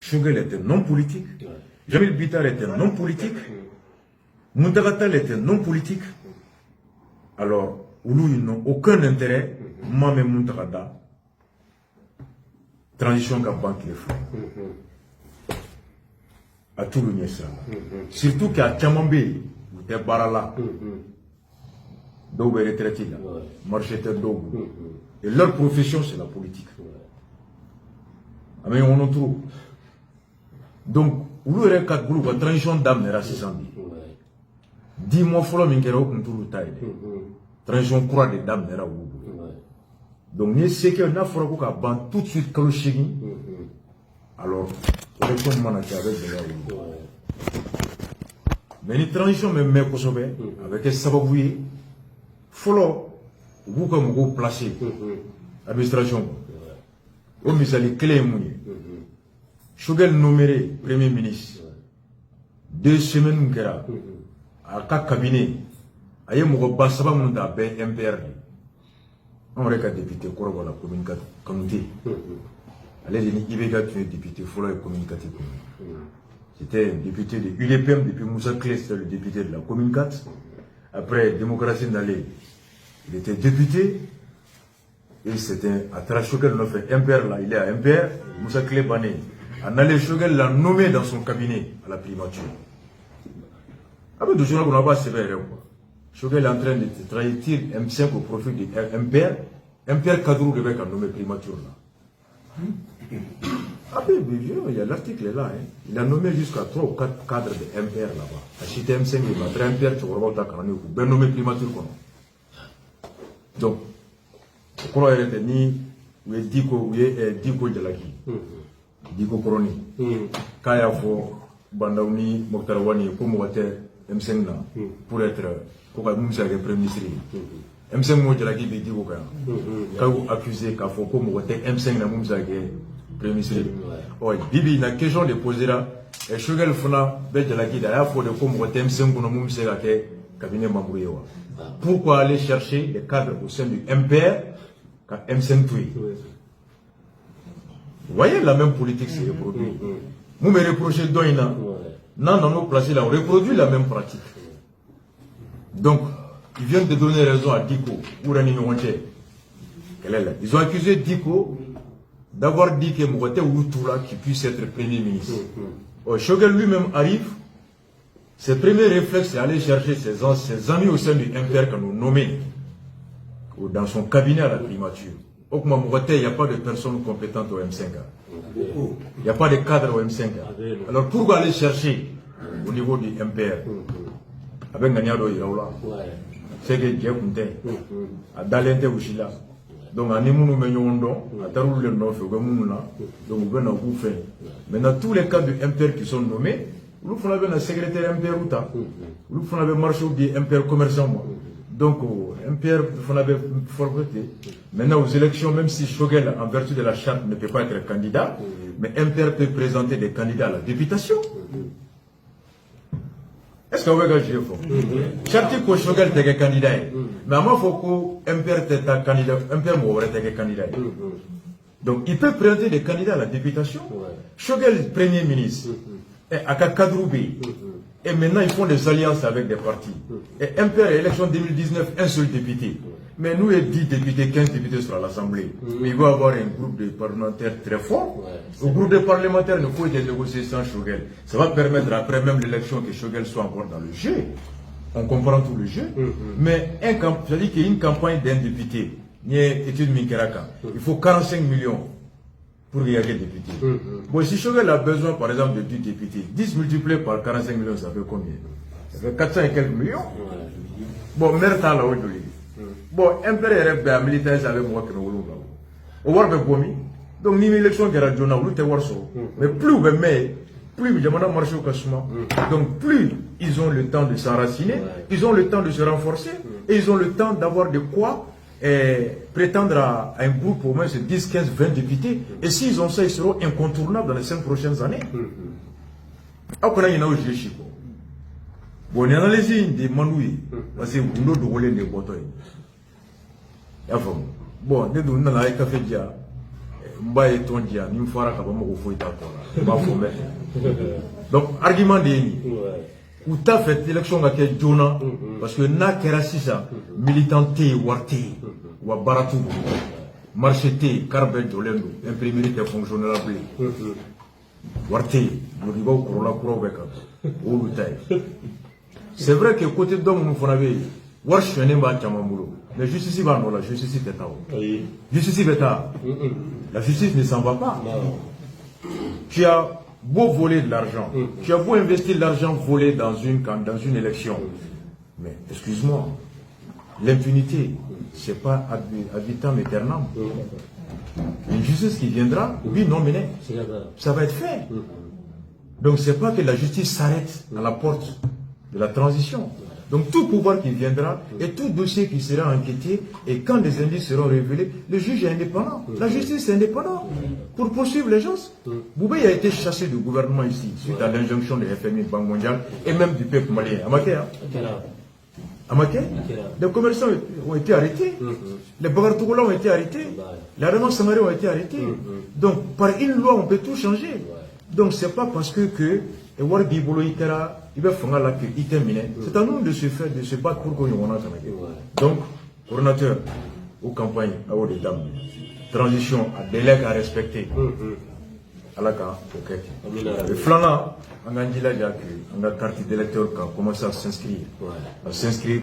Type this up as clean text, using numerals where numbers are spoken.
Shogel était non politique. Jamil Bitar était non politique. Muntagatal était non politique. Alors, Oulu, ils n'ont aucun intérêt. Moi-même, Muntagada. Transition qu'a banque les fonds. À tout le Niassa. Surtout qu'à Tchamambé, des Barala. D'où est retraité là. Marcheteur d'Ogu. Et leur profession, c'est la politique. Mais on en trouve. Donc, vous avez une transition d'âme de 600 000. 10 mois, il y a une transition croix de d'âme de donc, c'est que nous avons tout de suite que le chigui. Alors, on est comme on a fait avec des gens. Mais une transition, même avec un sababoué, follow, vous comme vous placez l'administration. Au misali clé mouillé. Shogel nommé Premier ministre. 2 semaines kera. À 4 cabinets. Aye mougo basaba mounda ben MPR. On aurait qu'à député Korobo la communauté. Allez, Ibega tu es député Folo et communicatif. C'était député de UDPM depuis Moussa Clé, c'était le député de la commune 4. Après, démocratie d'Alé, il était député. Et c'était à Trashogel, on a fait MPR là, il est à MPR. Moussa Clé Bané. Anale Shogel l'a nommé dans son cabinet à la primature. Après, de jour, on n'a pas sévère. Shogel est en train de trahir M5 au profit de MPR. MPR Kadrou devait être nommé primature là. Après, il y a l'article là. Hein. Il a nommé jusqu'à 3 ou 4 cadres de MPR là-bas. À Chité M5, il va faire MPR, tu vas voir ta canne, il nommé primature. Donc, je crois que ni ou est Diko de la qui. Diko Koroni. Kaya fo Bandaouni Mokhtarawani pour Mouater M5 pour être pour que Premier ministre. M5 mo jala ki be Diko Kaya. Quand accusé qu'a fo pour Mouater M5 na Moussa Premier ministre. Oh, Bibi na question de poser là et Shogel Fona be jala ki da fo de pour Mouater M5 pour Moussa ke cabinet Mambouyewa. Pourquoi aller chercher les cadres au sein du MPR quand M5 Toui? Vous voyez la même politique se reproduit. Nous me reprochez d'Oina. Non, non, nous placer là, on reproduit la même pratique. Donc, ils viennent de donner raison à Diko, Ourani Nwonche. Ils ont accusé Diko d'avoir dit que Mouate Outoula qui puisse être Premier ministre. Shogel lui-même arrive. Ses premiers réflexes, c'est aller chercher ses amis au sein du MPR qu'on nous nommé dans son cabinet à la primature. Au il n'y a pas de personnes compétentes au M5. Il n'y a pas de cadre au M5. Alors pourquoi aller chercher au niveau du MPR avec Nanyado Iraoula, c'est que Dieu Kunte, à Dalente Ushila. Donc, à Nimounou Menyondo, à Tarou le Nof, au Gamouna, donc vous venez à vous faire. Maintenant, tous les cadres du MPR qui sont nommés, vous avez un secrétaire MPR Outa, vous avez marché au MPR commerçant. Donc, MPR, vous avez forfaité. Maintenant, aux élections, même si Shogel, en vertu de la charte, ne peut pas être candidat, mais MPR peut présenter des candidats à la députation. Est-ce que vous avez gagé fort? Charte que Shogel est candidat. Mais à moi, il faut que MPR est candidat. MPR est candidat. Donc, il peut présenter des candidats à la députation. Shogel, Premier ministre. Et à Kadroubé. Et maintenant, ils font des alliances avec des partis. Et MPR, élection 2019, un seul député. Mais nous, il y a 10 députés, 15 députés sur l'Assemblée. Mais il va y avoir un groupe de parlementaires très fort. Le groupe de parlementaires, il faut des négociations sans Shogel. Ça va permettre, après même l'élection, que Shogel soit encore dans le jeu. On comprend tout le jeu. Mais c'est-à-dire qu'il y a une campagne d'un député, il y a une étude Minkeraka. Il faut 45 millions. Pour y avoir des députés. Bon, si Shogel a besoin, par exemple, de 10 députés, 10 multiplié par 45 millions, ça fait combien? Ça fait 400 et quelques millions. Bon, merde à la haute de l'île. Bon, MPR militaire, avec moi que nous voulons. Au revoir, donc, ni l'élection qui a radio, nous mais plus vous mais plus vous demandez marcher au Kassouma. Donc, plus ils ont le temps de s'enraciner, ils ont le temps de se renforcer, et ils ont le temps d'avoir de quoi prétendre à un groupe au moins de 10, 15, 20 députés. Et s'ils ont ça, ils seront incontournables dans les 5 prochaines années. Après, il y en a aussi Chico. Bon, il y en a les lignes des Manouis. Parce que vous n'avez pas de rouler des bâtons. Bon, nous avons un café déjà. mba et ton dia ni fara ka ba mo fo ita ko la ba fo mettre donc argument de ni ou ta fait élection ga ke jona parce que na kera sisa militanté warté wa baratu marcheté carbe jolendo imprimerie te fonctionnable warté le riba ko la ko beka o lutai c'est vrai que côté d'homme nous fona be war chene ba chamambulo mais justice va non la justice est tao justice beta la justice ne s'en va pas tu as beau voler de l'argent tu as beau investir l'argent volé dans une élection mais excuse-moi l'impunité c'est pas ad vitam aeternam une justice qui viendra oui non mais ça va être fait donc c'est pas que la justice s'arrête à la porte de la transition. Donc tout pouvoir qui viendra et tout dossier qui sera enquêté et quand des indices seront révélés, le juge est indépendant. La justice est indépendante pour poursuivre les gens. Boubé a été chassé du gouvernement ici suite à l'injonction de FMI, Banque mondiale et même du peuple malien. Amaké, les commerçants ont été arrêtés, les Bagartougoula ont été arrêtés, les Arémans Samariens ont été arrêtés. Donc par une loi on peut tout changer. Donc c'est pas parce que c'est à nous de se battre pour qu'on ait un. Donc, coordinateur, aux campagnes, à haut des dames, transition à délai à respecter. À la carte, ok. Le flanc, on a dit là, on a carte d'électeur qui a commencé à s'inscrire.